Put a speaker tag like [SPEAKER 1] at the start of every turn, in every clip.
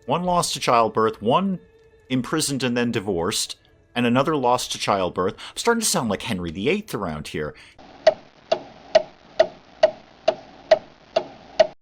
[SPEAKER 1] One lost to childbirth, one imprisoned and then divorced, and another lost to childbirth. I'm starting to sound like Henry VIII around here.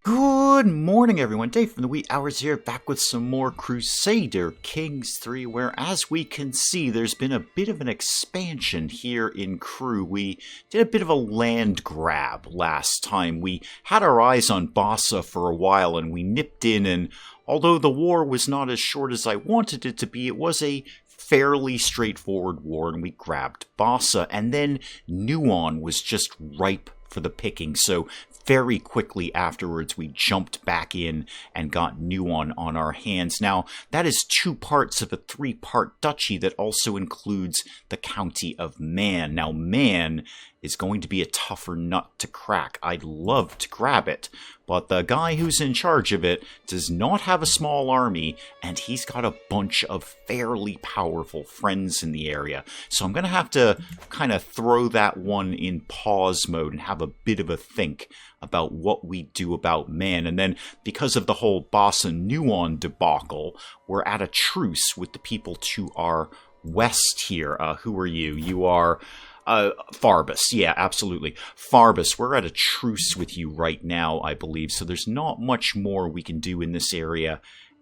[SPEAKER 1] Good morning, everyone. Dave from the Wee Hours here, back with some more Crusader Kings III, where, as we can see, there's been a bit of an expansion here in Crew. We did a bit of a land grab last time. We had our eyes on Bassa for a while, and we nipped in, and although the war was not as short as I wanted it to be, it was a fairly straightforward war, and we grabbed Bassa, and then Nuon was just ripe for the picking, so very quickly afterwards we jumped back in and got Nuon on our hands. Now, that is 2 parts of a 3-part duchy that also includes the county of Man. Now, Man is going to be a tougher nut to crack. I'd love to grab it, but the guy who's in charge of it does not have a small army, and he's got a bunch of fairly powerful friends in the area. So I'm going to have to kind of throw that one in pause mode and have a bit of a think about what we do about Man. And then, because of the whole Bassa Nuon debacle, we're at a truce with the people to our west here. Who are you? You are Farbus. Yeah, absolutely. Farbus, we're at a truce with you right now, I believe, so there's not much more we can do in this area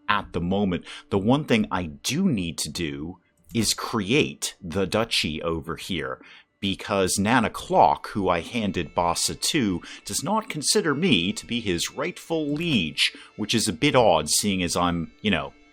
[SPEAKER 1] at the moment. The one thing I do need to do is create the duchy over here, because Nana Clock, who I handed Bassa to, does not consider me to be his rightful liege, which is a bit odd, seeing as I'm,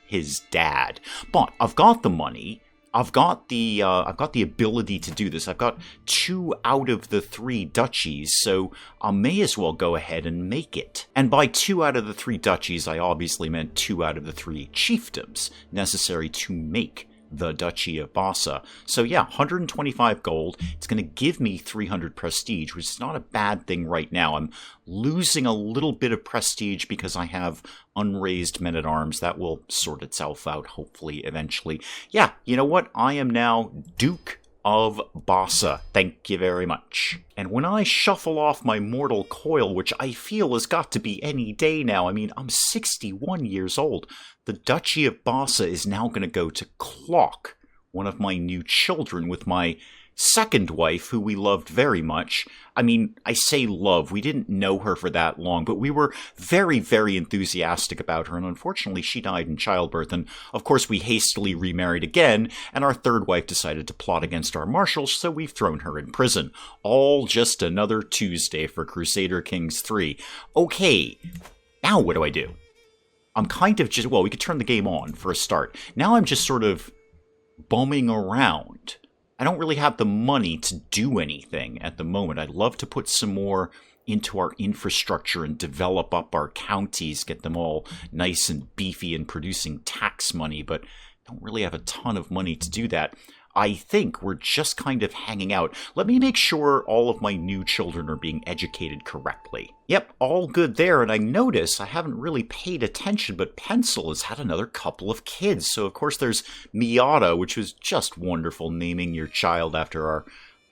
[SPEAKER 1] his dad. But I've got the money. I've got the ability to do this. I've got 2 out of the 3 duchies, so I may as well go ahead and make it. And by 2 out of the 3 duchies, I obviously meant 2 out of the 3 chiefdoms necessary to make the Duchy of Bassa. So yeah, 125 gold. It's going to give me 300 prestige, which is not a bad thing right now. I'm losing a little bit of prestige because I have unraised men-at-arms. That will sort itself out, hopefully, eventually. Yeah, you know what? I am now Duke of Bassa. Thank you very much. And when I shuffle off my mortal coil, which I feel has got to be any day now, I mean, I'm 61 years old, the Duchy of Bassa is now going to go to Clock, one of my new children, with my second wife, who we loved very much. I mean, I say love, we didn't know her for that long, but we were very, very enthusiastic about her, and unfortunately she died in childbirth, and of course we hastily remarried again, and our third wife decided to plot against our marshals, so we've thrown her in prison. All just another Tuesday for Crusader Kings III. Okay, now what do I do? I'm kind of just, well, we could turn the game on for a start. Now I'm just sort of bumming around. I don't really have the money to do anything at the moment. I'd love to put some more into our infrastructure and develop up our counties, get them all nice and beefy and producing tax money, but don't really have a ton of money to do that. I think we're just kind of hanging out. Let me make sure all of my new children are being educated correctly. Yep, all good there, and I notice I haven't really paid attention, but Pencil has had another couple of kids. So, of course, there's Miata, which was just wonderful, naming your child after our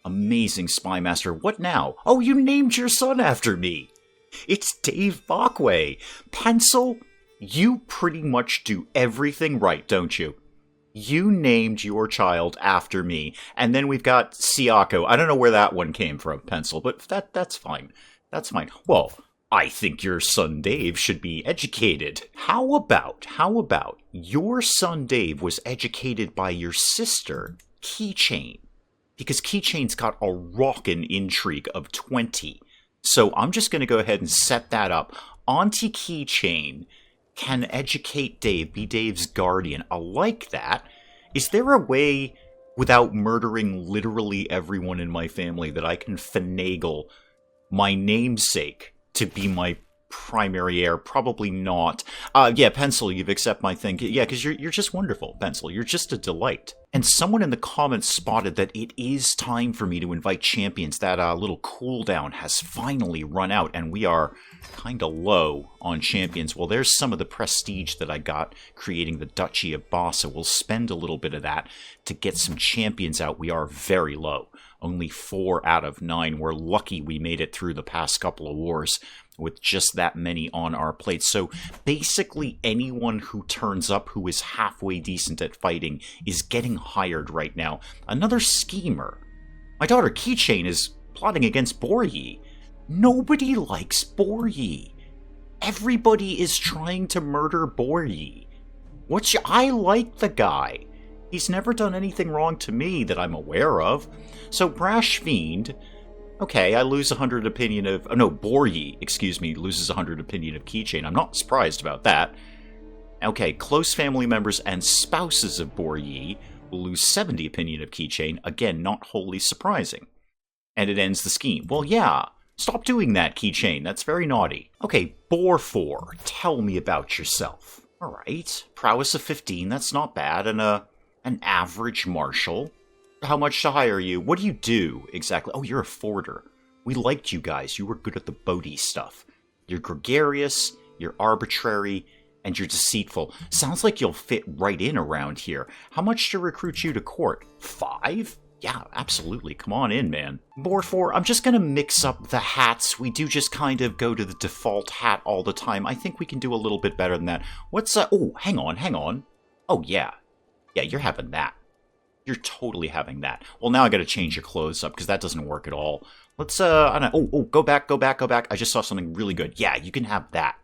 [SPEAKER 1] amazing spy master. What now? Oh, you named your son after me. It's Dave Bockway. Pencil, you pretty much do everything right, don't you? You named your child after me. And then we've got Siako. I don't know where that one came from, Pencil, but that's fine. That's fine. Well, I think your son Dave should be educated. How about your son Dave was educated by your sister, Keychain? Because Keychain's got a rockin' intrigue of 20. So I'm just going to go ahead and set that up. Auntie Keychain can educate Dave, be Dave's guardian. I like that. Is there a way, without murdering literally everyone in my family, that I can finagle my namesake to be my primary heir? Probably not. Yeah, Pencil, you've accepted my thing. Yeah, because you're just wonderful, Pencil. You're just a delight. And someone in the comments spotted that it is time for me to invite champions. That little cooldown has finally run out, and we are kind of low on champions. Well, there's some of the prestige that I got creating the Duchy of Bassa. We'll spend a little bit of that to get some champions out. We are very low. Only 4 out of 9. We're lucky we made it through the past couple of wars. with just that many on our plate. So basically anyone who turns up who is halfway decent at fighting is getting hired right now. Another schemer. My daughter Keychain is plotting against Boryi. Nobody likes Boryi. Everybody is trying to murder Boryi. I like the guy. He's never done anything wrong to me that I'm aware of. So Brash Fiend... Okay, I lose 100 opinion of... Oh, no, Boryi, excuse me, loses 100 opinion of Keychain. I'm not surprised about that. Okay, close family members and spouses of Boryi will lose 70 opinion of Keychain. Again, not wholly surprising. And it ends the scheme. Well, yeah, stop doing that, Keychain. That's very naughty. Okay, Bor4, tell me about yourself. All right, prowess of 15, that's not bad. And an average marshal. How much to hire you? What do you do, exactly? Oh, you're a forder. We liked you guys. You were good at the boaty stuff. You're gregarious, you're arbitrary, and you're deceitful. Sounds like you'll fit right in around here. How much to recruit you to court? 5? Yeah, absolutely. Come on in, man. Bor4, I'm just gonna mix up the hats. We do just kind of go to the default hat all the time. I think we can do a little bit better than that. What's, oh, hang on. Oh, yeah. Yeah, you're having that. You're totally having that. Well, now I gotta change your clothes up, because that doesn't work at all. Let's, I don't know. Oh, go back. I just saw something really good. Yeah, you can have that.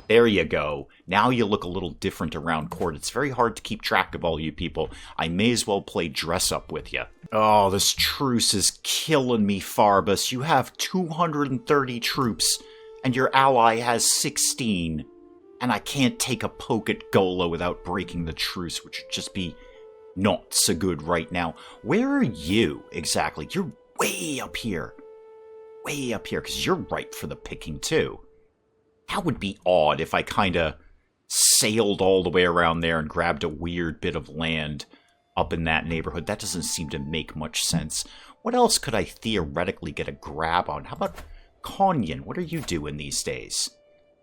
[SPEAKER 1] There you go. Now you look a little different around court. It's very hard to keep track of all you people. I may as well play dress up with you. Oh, this truce is killing me, Farbus. You have 230 troops, and your ally has 16. And I can't take a poke at Gola without breaking the truce, which would just be not so good right now. Where are you, exactly? You're way up here. Way up here, because you're ripe for the picking, too. That would be odd if I kind of sailed all the way around there and grabbed a weird bit of land up in that neighborhood. That doesn't seem to make much sense. What else could I theoretically get a grab on? How about Konyan? What are you doing these days?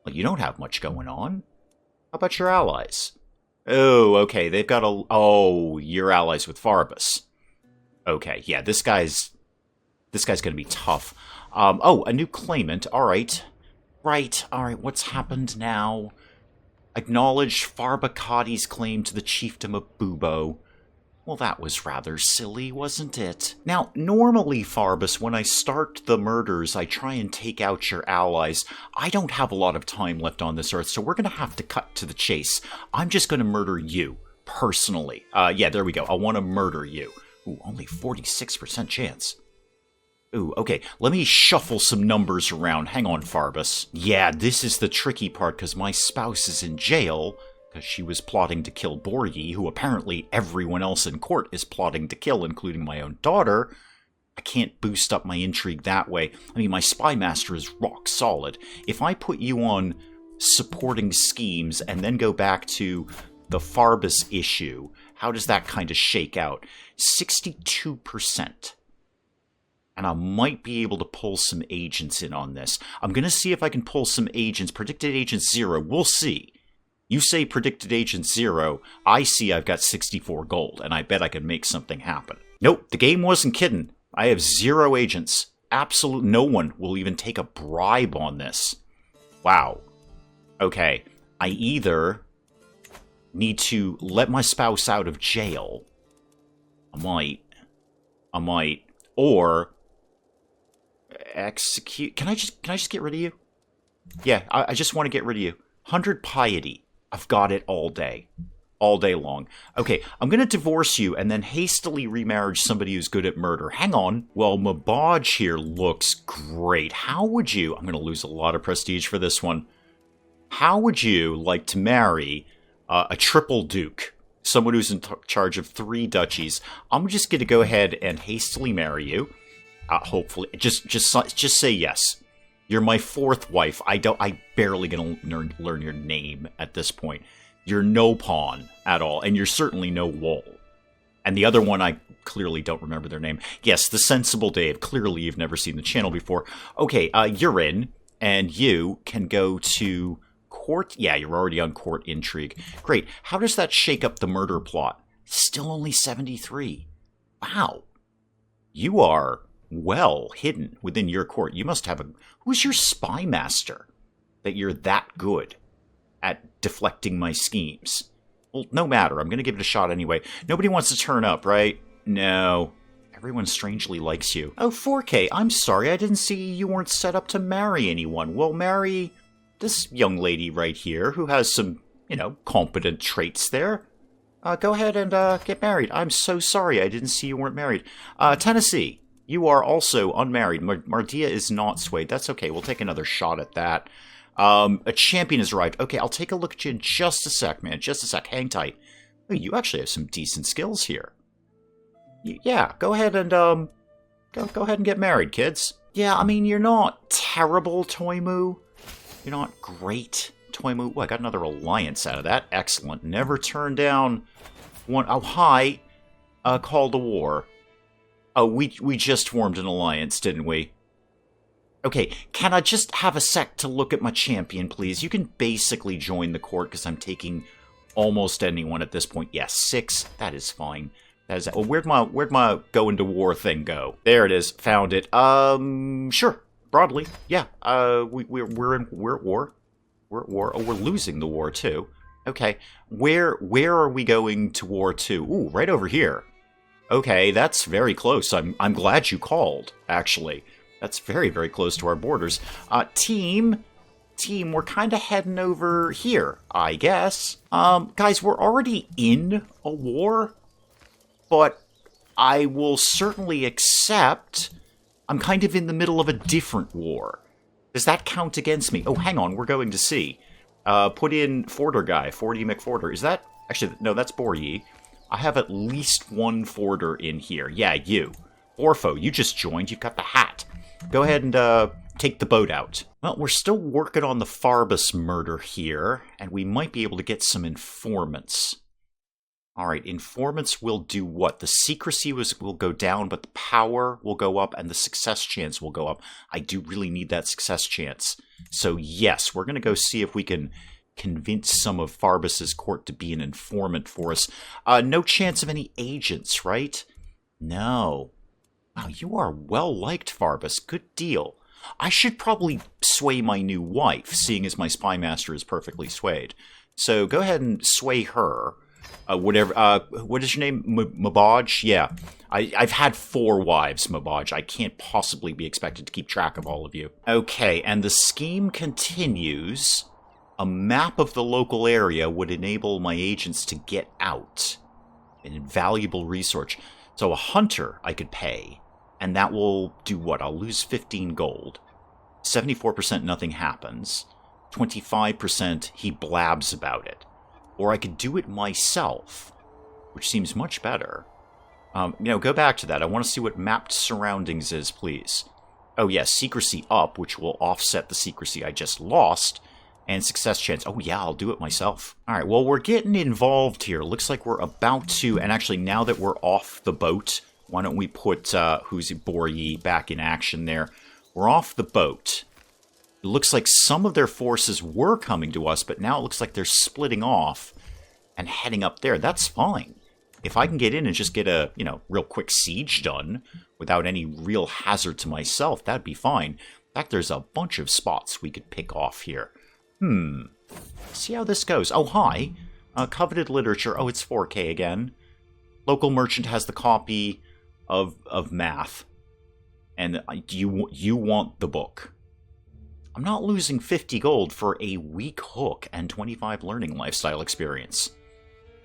[SPEAKER 1] Well, you don't have much going on. How about your allies? Oh, okay, they've got a... Oh, you're allies with Farbus. Okay, yeah, this guy's gonna be tough. Oh, a new claimant, alright. Right, alright, what's happened now? Acknowledge Farbakati's claim to the chiefdom of Bubo. Well, that was rather silly, wasn't it? Now, normally, Farbus, when I start the murders, I try and take out your allies. I don't have a lot of time left on this earth, so we're going to have to cut to the chase. I'm just going to murder you, personally. Yeah, there we go. I want to murder you. Ooh, only 46% chance. Ooh, okay, let me shuffle some numbers around. Hang on, Farbus. Yeah, this is the tricky part, because my spouse is in jail, because she was plotting to kill Boryi, who apparently everyone else in court is plotting to kill, including my own daughter. I can't boost up my intrigue that way. I mean, my spy master is rock solid. If I put you on supporting schemes and then go back to the Farbus issue, how does that kind of shake out? 62%. And I might be able to pull some agents in on this. I'm going to see if I can pull some agents. Predicted agent 0. We'll see. You say predicted agent 0. I see I've got 64 gold, and I bet I can make something happen. Nope, the game wasn't kidding. I have 0 agents. Absolute no one will even take a bribe on this. Wow. Okay, I either need to let my spouse out of jail. I might, or execute. Can I just get rid of you? Yeah, I just want to get rid of you. 100 piety. I've got it all day. All day long. Okay, I'm going to divorce you and then hastily remarriage somebody who's good at murder. Hang on. Well, Mabaj here looks great. How would you... I'm going to lose a lot of prestige for this one. How would you like to marry a triple duke? Someone who's in charge of 3 duchies. I'm just going to go ahead and hastily marry you. Hopefully. Just say yes. You're my 4th wife. I barely gonna learn your name at this point. You're no pawn at all, and you're certainly no wool. And the other one, I clearly don't remember their name. Yes, the sensible Dave. Clearly, you've never seen the channel before. Okay, you're in, and you can go to court. Yeah, you're already on court intrigue. Great. How does that shake up the murder plot? Still only 73. Wow. You are well hidden within your court. You must have a... Who's your spy master? that you're that good at deflecting my schemes. Well, no matter. I'm going to give it a shot anyway. Nobody wants to turn up, right? No. Everyone strangely likes you. Oh, 4K, I'm sorry. I didn't see you weren't set up to marry anyone. Well, marry this young lady right here who has some, competent traits there. Go ahead and get married. I'm so sorry. I didn't see you weren't married. Tennessee, you are also unmarried. Mardia is not swayed. That's okay. We'll take another shot at that. A champion has arrived. Okay, I'll take a look at you in just a sec, man. Just a sec. Hang tight. Oh, you actually have some decent skills here. Yeah, go ahead and go ahead and get married, kids. Yeah, I mean, you're not terrible, Toimu. You're not great, Toimu. Oh, I got another alliance out of that. Excellent. Never turn down one. Oh, hi. Call to war. Oh, we just formed an alliance, didn't we? Okay, can I just have a sec to look at my champion, please? You can basically join the court because I'm taking almost anyone at this point. Yes, 6. That is fine. That is. Oh, where'd my go into war thing go? There it is. Found it. Sure. Broadly, yeah. We're at war. We're at war. Oh, we're losing the war too. Okay. Where are we going to war to? Ooh, right over here. Okay, that's very close. I'm glad you called. Actually. That's very, very close to our borders. Team, we're kind of heading over here, I guess. Guys, we're already in a war, but I will certainly accept I'm kind of in the middle of a different war. Does that count against me? Oh, hang on, we're going to see. Put in Forder guy, Fordy McForder. Is that... Actually, no, that's Boryi. I have at least one Forder in here. Yeah, you. Orpho, you just joined. You've got the hat. Go ahead and take the boat out. Well, we're still working on the Farbus murder here, and we might be able to get some informants. Alright, informants will do what? The secrecy will go down, but the power will go up, and the success chance will go up. I do really need that success chance. So yes, we're going to go see if we can convince some of Farbus's court to be an informant for us. No chance of any agents, right? No. Wow, you are well-liked, Farbus. Good deal. I should probably sway my new wife, seeing as my spy master is perfectly swayed. So go ahead and sway her. What is your name? Mabaj? Yeah. I've had 4 wives, Mabaj. I can't possibly be expected to keep track of all of you. Okay, and the scheme continues. A map of the local area would enable my agents to get out. An invaluable resource. So a hunter I could pay. And that will do what? I'll lose 15 gold. 74% nothing happens. 25% he blabs about it. Or I could do it myself, which seems much better. Go back to that. I want to see what mapped surroundings is, please. Oh, yes, secrecy up, which will offset the secrecy I just lost. And success chance. Oh, yeah, I'll do it myself. All right, well, we're getting involved here. Looks like we're about to... And actually, now that we're off the boat... Why don't we put Boryi back in action there? We're off the boat. It looks like some of their forces were coming to us, but now it looks like they're splitting off and heading up there. That's fine. If I can get in and just get a, real quick siege done without any real hazard to myself, that'd be fine. In fact, there's a bunch of spots we could pick off here. See how this goes. Oh, hi. Coveted literature. Oh, it's 4K again. Local merchant has the copy of math, and you want the book. I'm not losing 50 gold for a weak hook and 25 learning lifestyle experience.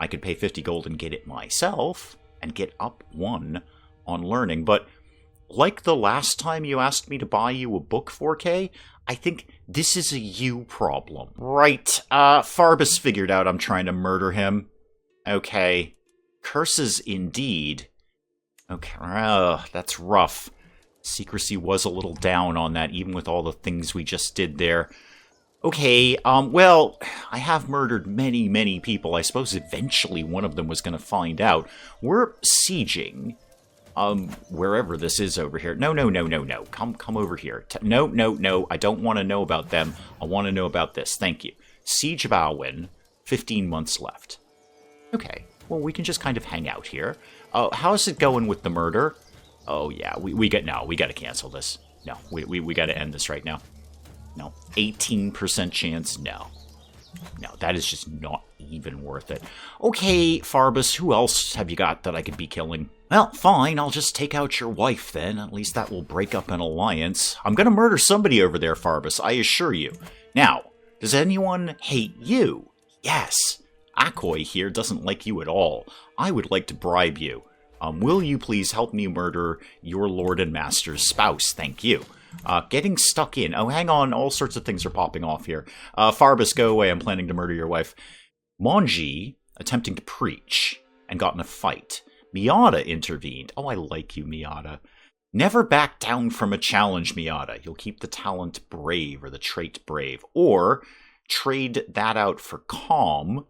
[SPEAKER 1] I could pay 50 gold and get it myself and get up 1 on learning, but like the last time you asked me to buy you a book, 4K, I think this is a you problem. Right, Farbus figured out I'm trying to murder him. Okay, curses indeed. Okay, that's rough. Secrecy was a little down on that, even with all the things we just did there. Okay, well, I have murdered many, many people. I suppose eventually one of them was going to find out. We're sieging, wherever this is over here. No. Come over here. No. I don't want to know about them. I want to know about this. Thank you. Siege of Alwyn, 15 months left. Okay, well, we can just kind of hang out here. How's it going with the murder? Oh, yeah, we got to cancel this. No, we got to end this right now. No. 18% chance? No. No, that is just not even worth it. Okay, Farbus, who else have you got that I could be killing? Well, fine, I'll just take out your wife then. At least that will break up an alliance. I'm gonna murder somebody over there, Farbus, I assure you. Now, does anyone hate you? Yes. Akoi here doesn't like you at all. I would like to bribe you. Will you please help me murder your lord and master's spouse? Thank you. Getting stuck in. Oh, hang on. All sorts of things are popping off here. Farbus, go away. I'm planning to murder your wife. Monji, attempting to preach, and got in a fight. Miata intervened. Oh, I like you, Miata. Never back down from a challenge, Miata. You'll keep the talent brave, or the trait brave. Or, trade that out for calm.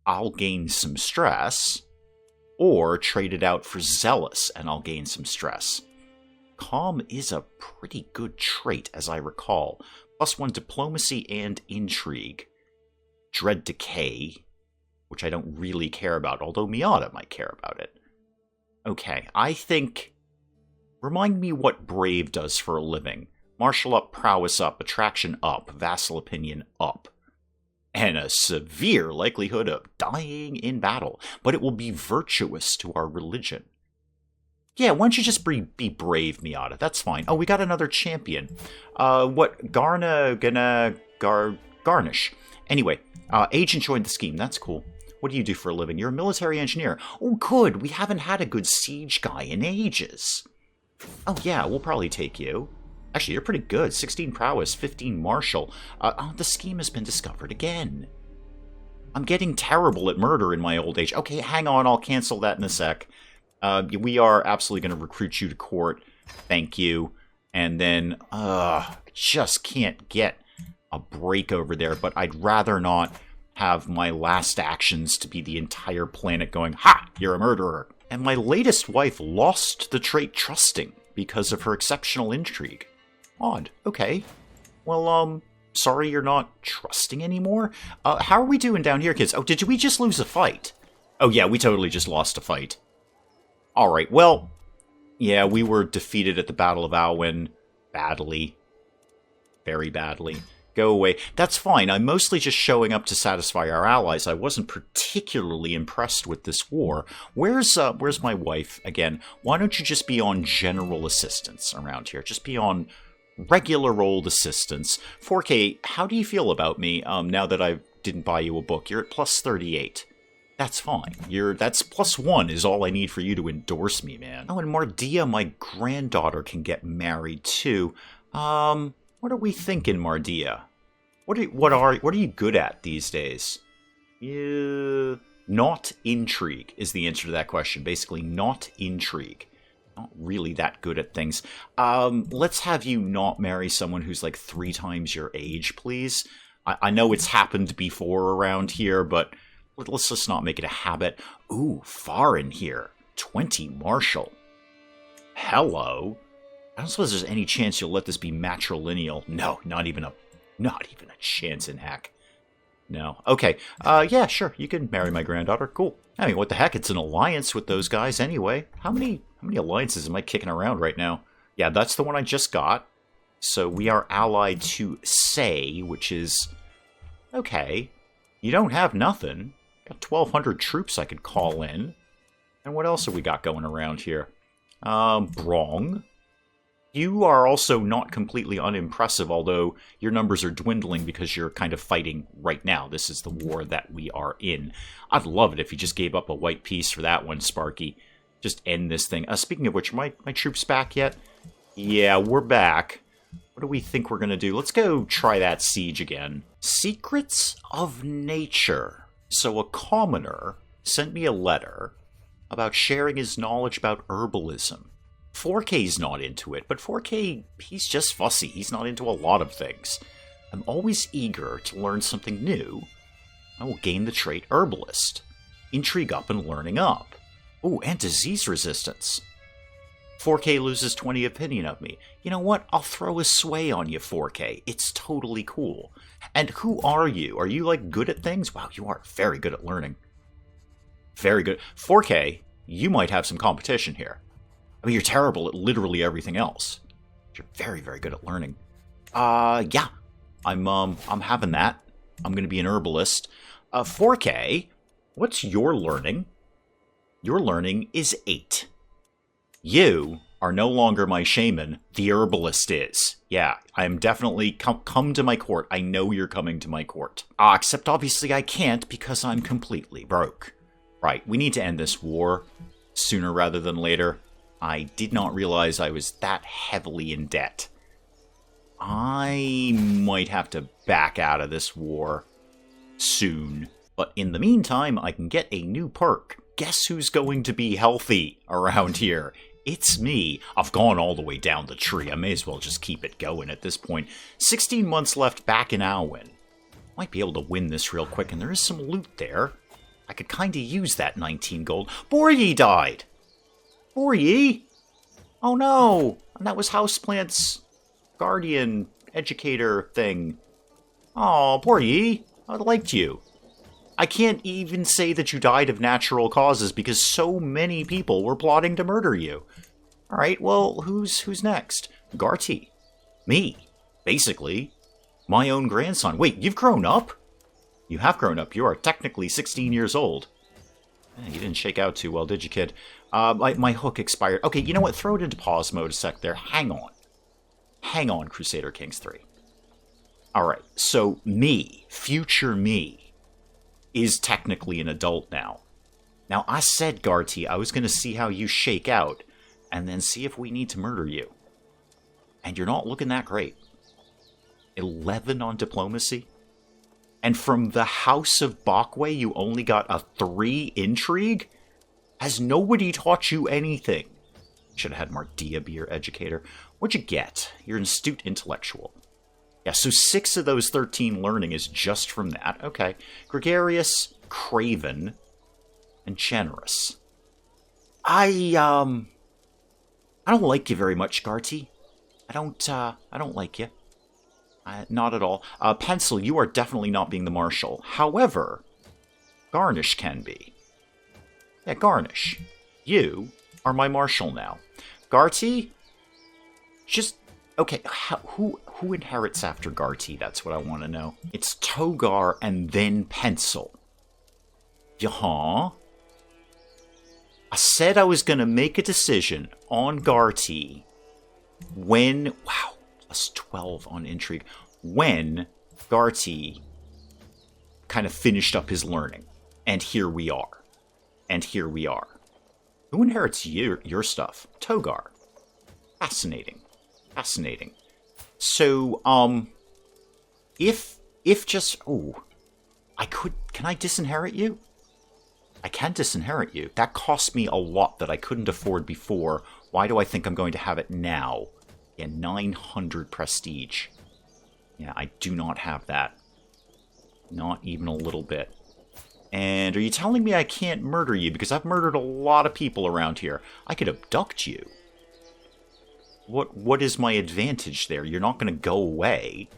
[SPEAKER 1] I'll gain some stress. Or, trade it out for zealous, and I'll gain some stress. Calm is a pretty good trait, as I recall. +1 diplomacy and intrigue. Dread decay, which I don't really care about, although Miata might care about it. Okay, I think... Remind me what brave does for a living. Martial up, prowess up, attraction up, vassal opinion up. And a severe likelihood of dying in battle, but it will be virtuous to our religion. Yeah, why don't you just be brave, Miata? That's fine. Oh, we got another champion. Garnish. Anyway, agent joined the scheme. That's cool. What do you do for a living? You're a military engineer. Oh, good. We haven't had a good siege guy in ages. Oh, yeah, we'll probably take you. Actually, you're pretty good. 16 prowess, 15 martial. The scheme has been discovered again. I'm getting terrible at murder in my old age. Okay, hang on. I'll cancel that in a sec. We are absolutely going to recruit you to court. Thank you. And then, just can't get a break over there. But I'd rather not have my last actions to be the entire planet going, ha, you're a murderer. And my latest wife lost the trait trusting because of her exceptional intrigue. Odd. Okay. Well, sorry you're not trusting anymore. How are we doing down here, kids? Oh, did we just lose a fight? Oh, yeah, we totally just lost a fight. Alright, well, yeah, we were defeated at the Battle of Alwyn. Badly. Very badly. Go away. That's fine, I'm mostly just showing up to satisfy our allies. I wasn't particularly impressed with this war. Where's my wife, again? Why don't you just be on general assistance around here? Just be on regular old assistance. 4K, how do you feel about me, now that I didn't buy you a book? You're at +38. That's fine. That's +1 is all I need for you to endorse me, man. Oh, and Mardia, my granddaughter, can get married too. What are we thinking, Mardia? What are you good at these days? Not intrigue is the answer to that question. Basically, not intrigue. Not really that good at things. Let's have you not marry someone who's like 3 times your age, please. I know it's happened before around here, but let's just not make it a habit. Ooh, foreign here. 20 martial. Hello. I don't suppose there's any chance you'll let this be matrilineal. No, not even a chance in heck. No. Okay. Yeah, sure. You can marry my granddaughter. Cool. I mean, what the heck? It's an alliance with those guys anyway. How many alliances am I kicking around right now? Yeah, that's the one I just got. So we are allied to Say, which is okay. You don't have nothing. Got 1,200 troops I could call in. And what else have we got going around here? Brong. You are also not completely unimpressive, although your numbers are dwindling because you're kind of fighting right now. This is the war that we are in. I'd love it if you just gave up a white piece for that one, Sparky. Just end this thing. Speaking of which, are my troops back yet? Yeah, we're back. What do we think we're going to do? Let's go try that siege again. Secrets of Nature. So a commoner sent me a letter about sharing his knowledge about herbalism. 4K's not into it, but 4K, he's just fussy. He's not into a lot of things. I'm always eager to learn something new. I will gain the trait Herbalist. Intrigue up and learning up. Ooh, and disease resistance. 4K loses 20 opinion of me. You know what? I'll throw a sway on you, 4K. It's totally cool. And who are you? Are you, like, good at things? Wow, you are very good at learning. Very good. 4K, you might have some competition here. I mean, you're terrible at literally everything else. You're very, very good at learning. Yeah. I'm having that. I'm going to be an herbalist. 4K, what's your learning? Your learning is 8. You are no longer my shaman. The herbalist is. Yeah, I'm definitely... Come to my court. I know you're coming to my court. Except obviously I can't because I'm completely broke. Right, we need to end this war sooner rather than later. I did not realize I was that heavily in debt. I might have to back out of this war soon. But in the meantime, I can get a new perk. Guess who's going to be healthy around here? It's me. I've gone all the way down the tree. I may as well just keep it going at this point. 16 months left back in Alwyn. Might be able to win this real quick, and there is some loot there. I could kind of use that 19 gold. Borye died! Borye? Oh no! And that was Houseplant's guardian educator thing. Oh, Borye. I liked you. I can't even say that you died of natural causes because so many people were plotting to murder you. Alright, well, who's next? Garty. Me. Basically. My own grandson. Wait, you've grown up? You have grown up. You are technically 16 years old. You didn't shake out too well, did you, kid? My hook expired. Okay, you know what? Throw it into pause mode a sec there. Hang on. Hang on, Crusader Kings III. Alright, so me, future me, is technically an adult now. Now, I said, Garty, I was going to see how you shake out, and then see if we need to murder you. And you're not looking that great. 11 on diplomacy? And from the House of Bakway, you only got a 3 intrigue? Has nobody taught you anything? Should have had Mardia be your educator. What'd you get? You're an astute intellectual. Yeah, so 6 of those 13 learning is just from that. Okay. Gregarious, craven, and generous. I don't like you very much, Garty. I don't like you. Not at all. Pencil, you are definitely not being the marshal. However, Garnish can be. Yeah, Garnish. You are my marshal now. Garty, just... Okay, who inherits after Garty? That's what I want to know. It's Togar and then Pencil. Yeah. I said I was going to make a decision on Garty when... Wow, plus 12 on intrigue. When Garty kind of finished up his learning. And here we are. And here we are. Who inherits your stuff? Togar. Fascinating. Fascinating. So, if just... Oh, can I disinherit you? I can disinherit you. That cost me a lot that I couldn't afford before. Why do I think I'm going to have it now? Yeah, 900 prestige. Yeah, I do not have that. Not even a little bit. And are you telling me I can't murder you? Because I've murdered a lot of people around here. I could abduct you. What is my advantage there? You're not going to go away.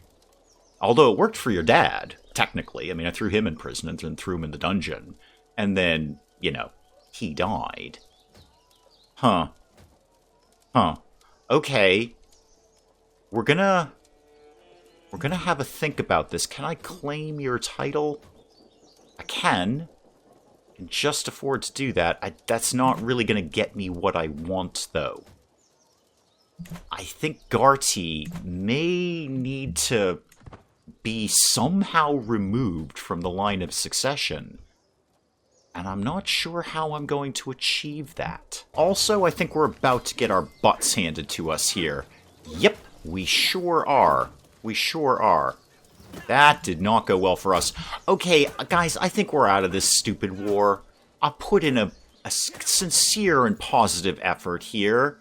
[SPEAKER 1] Although it worked for your dad, technically. I mean, I threw him in prison and then threw him in the dungeon. And then, you know, he died. Huh. Okay. We're gonna have a think about this. Can I claim your title? I can. I can just afford to do that. That's not really gonna get me what I want, though. I think Garty may need to be somehow removed from the line of succession. And I'm not sure how I'm going to achieve that. Also, I think we're about to get our butts handed to us here. Yep, we sure are. We sure are. That did not go well for us. Okay, guys, I think we're out of this stupid war. I'll put in a sincere and positive effort here.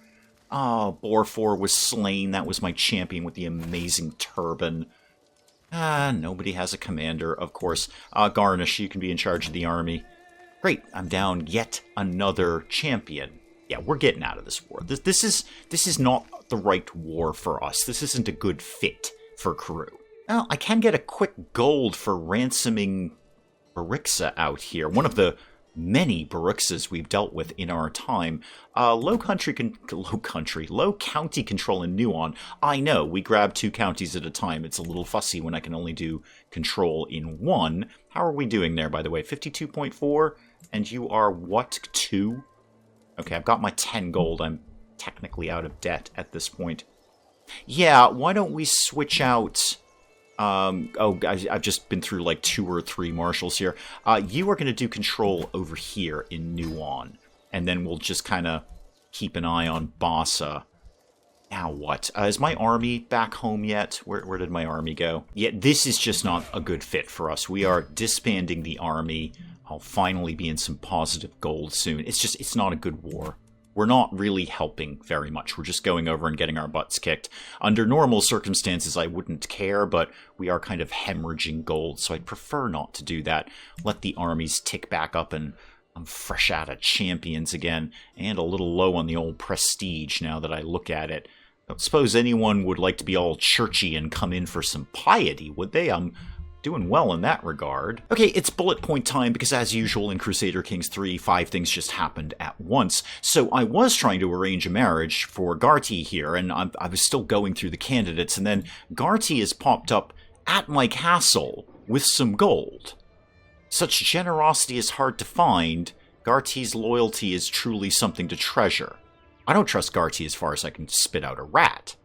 [SPEAKER 1] Oh, Borfor was slain. That was my champion with the amazing turban. Nobody has a commander, of course. Garnish, you can be in charge of the army. Great, I'm down yet another champion. Yeah, we're getting out of this war. This is not the right war for us. This isn't a good fit for crew. Now, I can get a quick gold for ransoming Barixa out here. One of the many Baruxas we've dealt with in our time. Low county control in Nuon. I know, we grab 2 counties at a time. It's a little fussy when I can only do control in 1. How are we doing there, by the way? 52.4? And you are what, 2? Okay, I've got my 10 gold. I'm technically out of debt at this point. Yeah, why don't we switch out... I've just been through like 2 or 3 marshals here. You are going to do control over here in Nuon. And then we'll just kind of keep an eye on Bassa. Now what? Is my army back home yet? Where did my army go? Yeah, this is just not a good fit for us. We are disbanding the army. I'll finally be in some positive gold soon. It's not a good war. We're not really helping very much. We're just going over and getting our butts kicked. Under normal circumstances, I wouldn't care, but we are kind of hemorrhaging gold, so I'd prefer not to do that. Let the armies tick back up, and I'm fresh out of champions again, and a little low on the old prestige now that I look at it. Don't suppose anyone would like to be all churchy and come in for some piety, would they? I'm doing well in that regard. Okay, it's bullet point time because as usual in Crusader Kings III, 5 things just happened at once. So I was trying to arrange a marriage for Garty here, and I was still going through the candidates, and then Garty has popped up at my castle with some gold. Such generosity is hard to find. Garty's loyalty is truly something to treasure. I don't trust Garty as far as I can spit out a rat.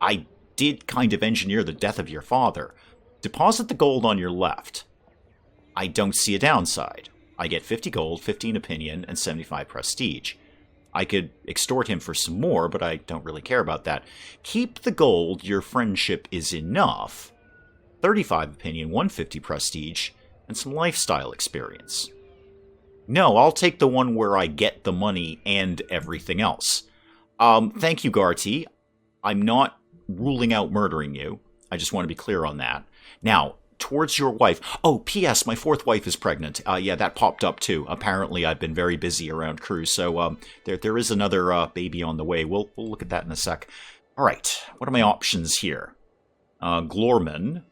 [SPEAKER 1] I did kind of engineer the death of your father. Deposit the gold on your left. I don't see a downside. I get 50 gold, 15 opinion, and 75 prestige. I could extort him for some more, but I don't really care about that. Keep the gold, your friendship is enough. 35 opinion, 150 prestige, and some lifestyle experience. No, I'll take the one where I get the money and everything else. Thank you, Garty. I'm not ruling out murdering you. I just want to be clear on that. Now, towards your wife. Oh, P.S., my 4th wife is pregnant. Yeah, that popped up too. Apparently, I've been very busy around crew, so there is another baby on the way. We'll look at that in a sec. All right, what are my options here? Glorman,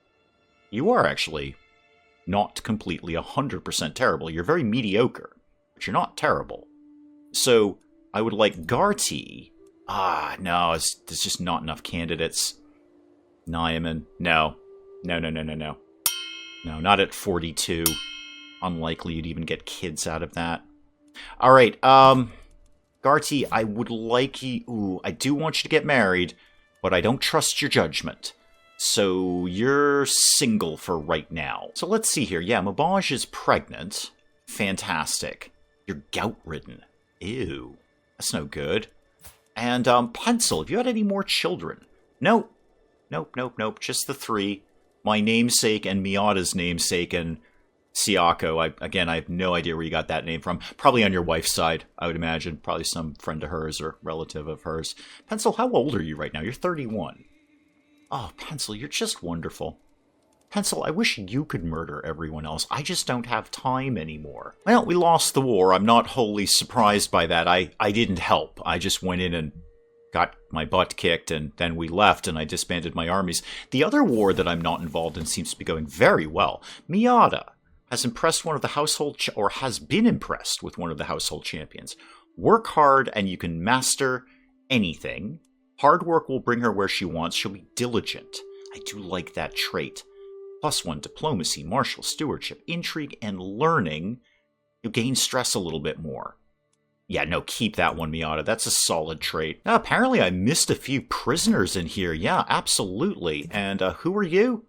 [SPEAKER 1] you are actually not completely 100% terrible. You're very mediocre, but you're not terrible. So, I would like Garty. No, there's just not enough candidates. Nyaman, no. No, not at 42. Unlikely you'd even get kids out of that. Alright, Garty, I would like you... Ooh, I do want you to get married, but I don't trust your judgment. So, you're single for right now. So let's see here. Yeah, Mabaj is pregnant. Fantastic. You're gout-ridden. Ew. That's no good. And, Pencil, have you had any more children? Nope. Nope. Just the 3. My namesake and Miata's namesake and Siako. I have no idea where you got that name from. Probably on your wife's side, I would imagine. Probably some friend of hers or relative of hers. Pencil, how old are you right now? You're 31. Oh, Pencil, you're just wonderful. Pencil, I wish you could murder everyone else. I just don't have time anymore. Well, we lost the war. I'm not wholly surprised by that. I didn't help. I just went in and got my butt kicked, and then we left, and I disbanded my armies. The other war that I'm not involved in seems to be going very well. Miata has impressed one of the household, or has been impressed with one of the household champions. Work hard, and you can master anything. Hard work will bring her where she wants. She'll be diligent. I do like that trait. +1 diplomacy, martial stewardship, intrigue, and learning. You'll gain stress a little bit more. Yeah, no, keep that one, Miata. That's a solid trait. Apparently, I missed a few prisoners in here. Yeah, absolutely. And who are you?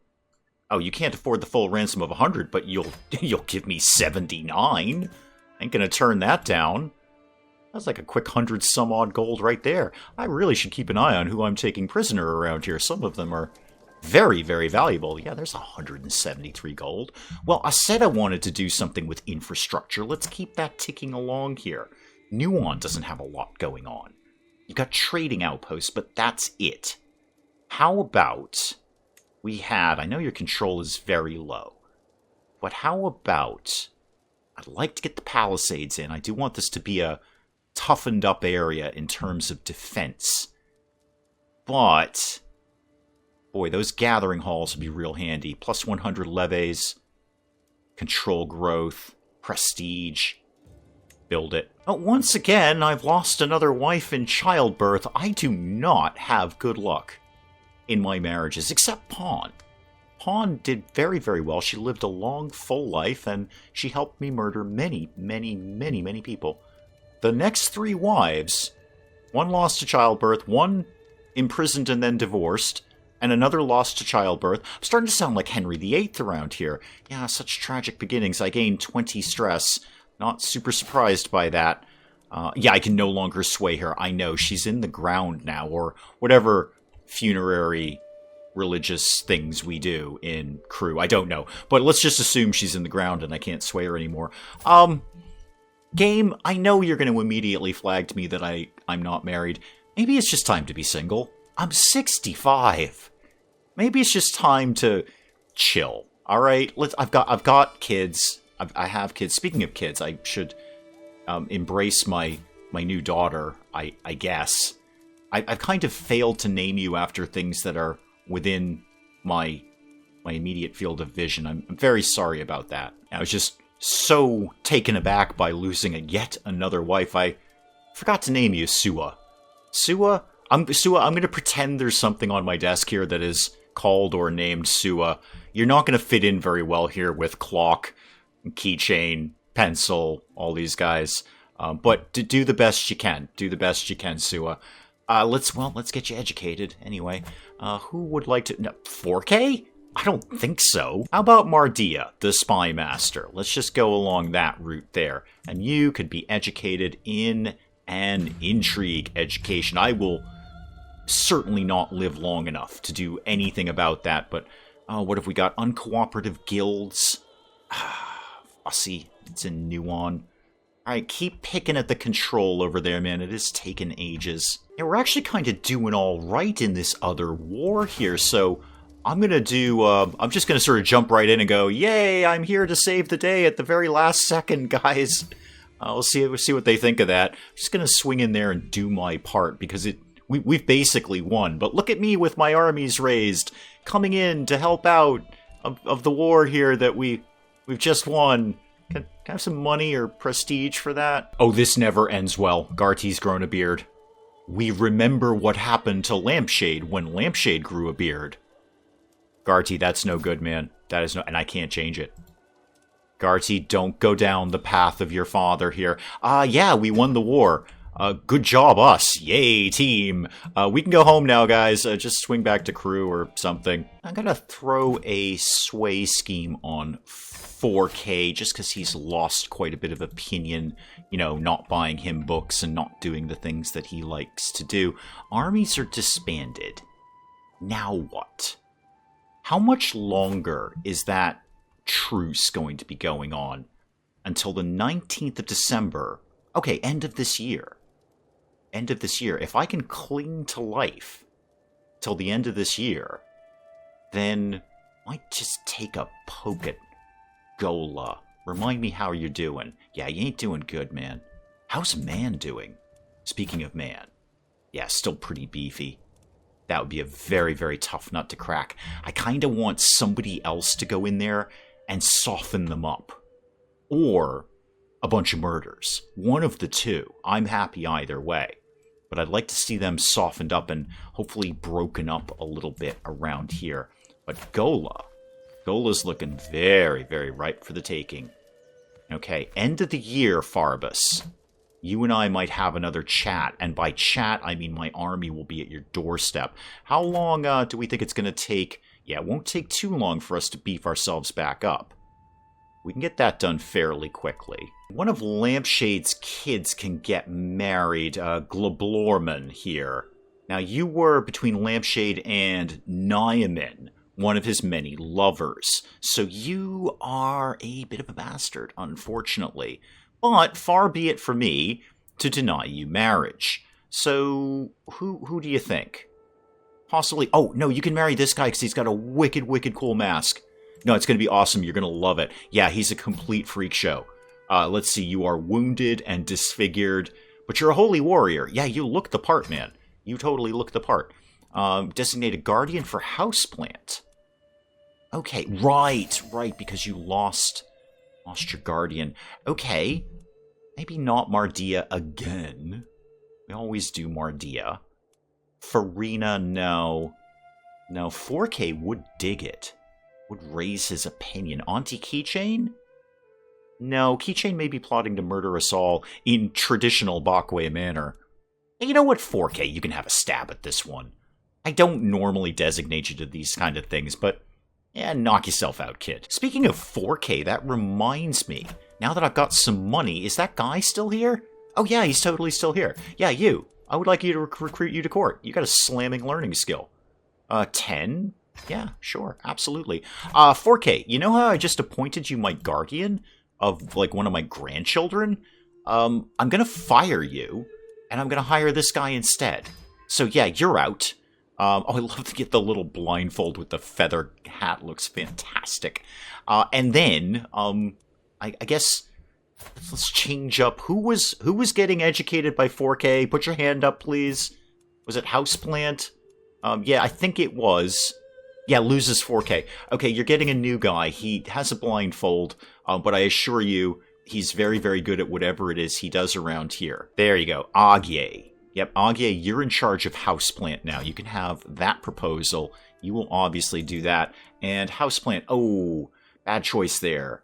[SPEAKER 1] Oh, you can't afford the full ransom of 100, but you'll give me 79. Ain't gonna turn that down. That's like a quick 100-some-odd gold right there. I really should keep an eye on who I'm taking prisoner around here. Some of them are very, very valuable. Yeah, there's 173 gold. Well, I said I wanted to do something with infrastructure. Let's keep that ticking along here. Nuon doesn't have a lot going on. You've got trading outposts, but that's it. How about I know your control is very low, but how about, I'd like to get the palisades in. I do want this to be a toughened up area in terms of defense. But, boy, those gathering halls would be real handy. +100 levies, control growth, prestige. build it. But once again, I've lost another wife in childbirth. I do not have good luck in my marriages, except Pawn. Pawn did very, very well. She lived a long, full life, and she helped me murder many, many, many, many people. The next 3 wives, one lost to childbirth, one imprisoned and then divorced, and another lost to childbirth. I'm starting to sound like Henry VIII around here. Yeah, such tragic beginnings. I gained 20 stress. Not super surprised by that. Yeah, I can no longer sway her. I know, she's in the ground now, or whatever funerary religious things we do in Crew. I don't know. But let's just assume she's in the ground and I can't sway her anymore. Game, I know you're going to immediately flag to me that I'm not married. Maybe it's just time to be single. I'm 65. Maybe it's just time to chill. All right, I've got kids. I have kids. Speaking of kids, I should embrace my new daughter. I guess I've kind of failed to name you after things that are within my immediate field of vision. I'm very sorry about that. I was just so taken aback by losing yet another wife. I forgot to name you Sua. Sua, I'm going to pretend there's something on my desk here that is called or named Sua. You're not going to fit in very well here with clock, keychain, pencil, all these guys. But do the best you can. Do the best you can, Sua. Let's get you educated anyway. Who would like to... No, 4K? I don't think so. How about Mardia, the spy master? Let's just go along that route there. And you could be educated in an intrigue education. I will certainly not live long enough to do anything about that, but what have we got? Uncooperative guilds. Fussy. It's a new one. Alright, keep picking at the control over there, man. It has taken ages. Yeah, we're actually kind of doing alright in this other war here, so I'm gonna do, I'm just gonna sort of jump right in and go, yay, I'm here to save the day at the very last second, guys. We'll see what they think of that. I'm just gonna swing in there and do my part, because we've basically won. But look at me with my armies raised, coming in to help out of the war here that we've just won. Can I have some money or prestige for that? Oh, this never ends well. Garty's grown a beard. We remember what happened to Lampshade when Lampshade grew a beard. Garty, that's no good, man. That is no... And I can't change it. Garty, don't go down the path of your father here. Yeah, we won the war. Good job, us. Yay, team. We can go home now, guys. Just swing back to Crew or something. I'm gonna throw a sway scheme on 4K, just because he's lost quite a bit of opinion, you know, not buying him books and not doing the things that he likes to do. Armies are disbanded. Now what? How much longer is that truce going to be going on? Until the 19th of December. Okay, end of this year. End of this year. If I can cling to life till the end of this year, then I might just take a poke at Gola. Remind me how you're doing. Yeah, you ain't doing good, man. How's Man doing? Speaking of Man. Yeah, still pretty beefy. That would be a very, very tough nut to crack. I kind of want somebody else to go in there and soften them up. Or a bunch of murders. One of the two. I'm happy either way. But I'd like to see them softened up and hopefully broken up a little bit around here. But Gola's looking very, very ripe for the taking. Okay, end of the year, Farbus. You and I might have another chat, and by chat, I mean my army will be at your doorstep. How long do we think it's going to take? Yeah, it won't take too long for us to beef ourselves back up. We can get that done fairly quickly. One of Lampshade's kids can get married, Globlorman here. Now, you were between Lampshade and Nyamin, one of his many lovers. So you are a bit of a bastard, unfortunately. But far be it from me to deny you marriage. So, who do you think? Possibly... Oh, no, you can marry this guy because he's got a wicked, wicked cool mask. No, it's going to be awesome. You're going to love it. Yeah, he's a complete freak show. Let's see. You are wounded and disfigured, but you're a holy warrior. Yeah, you look the part, man. You totally look the part. Designated guardian for Houseplant. Okay, right, because you lost your guardian. Okay. Maybe not Mardia again. We always do Mardia. Farina, no. No, 4K would dig it. Would raise his opinion. Auntie Keychain? No, Keychain may be plotting to murder us all in traditional Bakwe manner. And you know what, 4K, you can have a stab at this one. I don't normally designate you to these kind of things, but yeah, knock yourself out, kid. Speaking of 4K, that reminds me. Now that I've got some money, is that guy still here? Oh yeah, he's totally still here. Yeah, you. I would like you to recruit you to court. You got a slamming learning skill. 10? Yeah, sure, absolutely. 4K, you know how I just appointed you my guardian of, like, one of my grandchildren? I'm gonna fire you, and I'm gonna hire this guy instead. So yeah, you're out. Oh, I love to get the little blindfold with the feather hat. Looks fantastic. And then, I guess let's change up. Who was getting educated by 4K? Put your hand up, please. Was it Houseplant? Yeah, I think it was. Yeah, loses 4K. Okay, you're getting a new guy. He has a blindfold, but I assure you, he's very, very good at whatever it is he does around here. There you go. Agye. Yep, Agye, you're in charge of Houseplant now. You can have that proposal. You will obviously do that. And Houseplant, oh, bad choice there.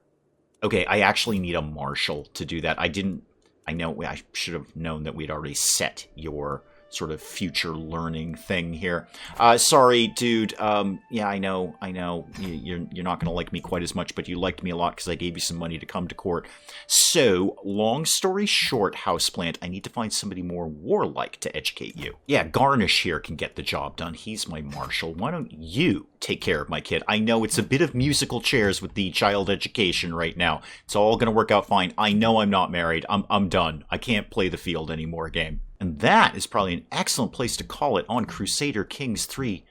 [SPEAKER 1] Okay, I actually need a marshal to do that. I know I should have known that we'd already set your sort of future learning thing here. Sorry, dude. Yeah, I know. You're not going to like me quite as much, but you liked me a lot because I gave you some money to come to court. So, long story short, Houseplant, I need to find somebody more warlike to educate you. Yeah, Garnish here can get the job done. He's my marshal. Why don't you take care of my kid? I know it's a bit of musical chairs with the child education right now. It's all going to work out fine. I know I'm not married. I'm done. I can't play the field anymore game. And that is probably an excellent place to call it on Crusader Kings III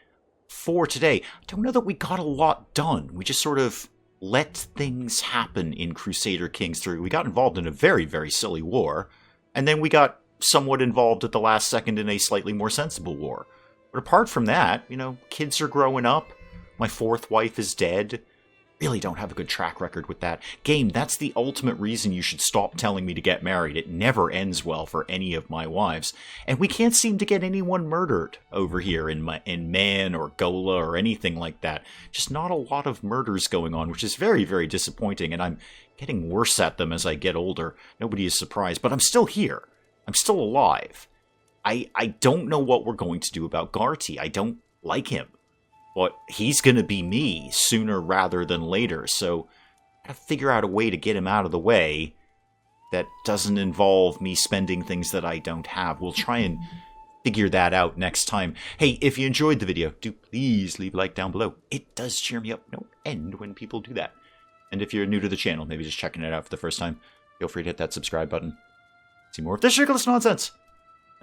[SPEAKER 1] for today. I don't know that we got a lot done. We just sort of let things happen in Crusader Kings III. We got involved in a very, very silly war, and then we got somewhat involved at the last second in a slightly more sensible war. But apart from that, you know, kids are growing up. My fourth wife is dead. Really don't have a good track record with that. Game, that's the ultimate reason you should stop telling me to get married. It never ends well for any of my wives. And we can't seem to get anyone murdered over here in Man or Gola or anything like that. Just not a lot of murders going on, which is very, very disappointing. And I'm getting worse at them as I get older. Nobody is surprised. But I'm still here. I'm still alive. I don't know what we're going to do about Garty. I don't like him. But he's going to be me sooner rather than later, so I gotta figure out a way to get him out of the way that doesn't involve me spending things that I don't have. We'll try and figure that out next time. Hey, if you enjoyed the video, do please leave a like down below. It does cheer me up no end when people do that. And if you're new to the channel, maybe just checking it out for the first time, feel free to hit that subscribe button. See more of this ridiculous nonsense.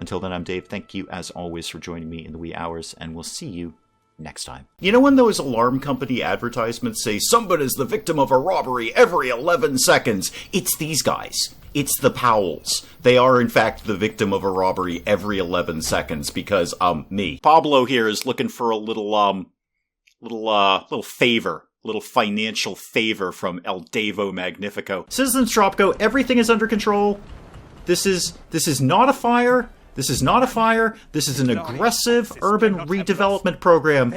[SPEAKER 1] Until then, I'm Dave. Thank you, as always, for joining me in the wee hours, and we'll see you next time. You know when those alarm company advertisements say somebody's the victim of a robbery every 11 seconds? It's these guys. It's the Powells. They are, in fact, the victim of a robbery every 11 seconds because, me. Pablo here is looking for a little favor. Little financial favor from El Devo Magnifico. Citizens Tropico, everything is under control. This is not a fire. This is not a fire. This is an aggressive urban redevelopment program.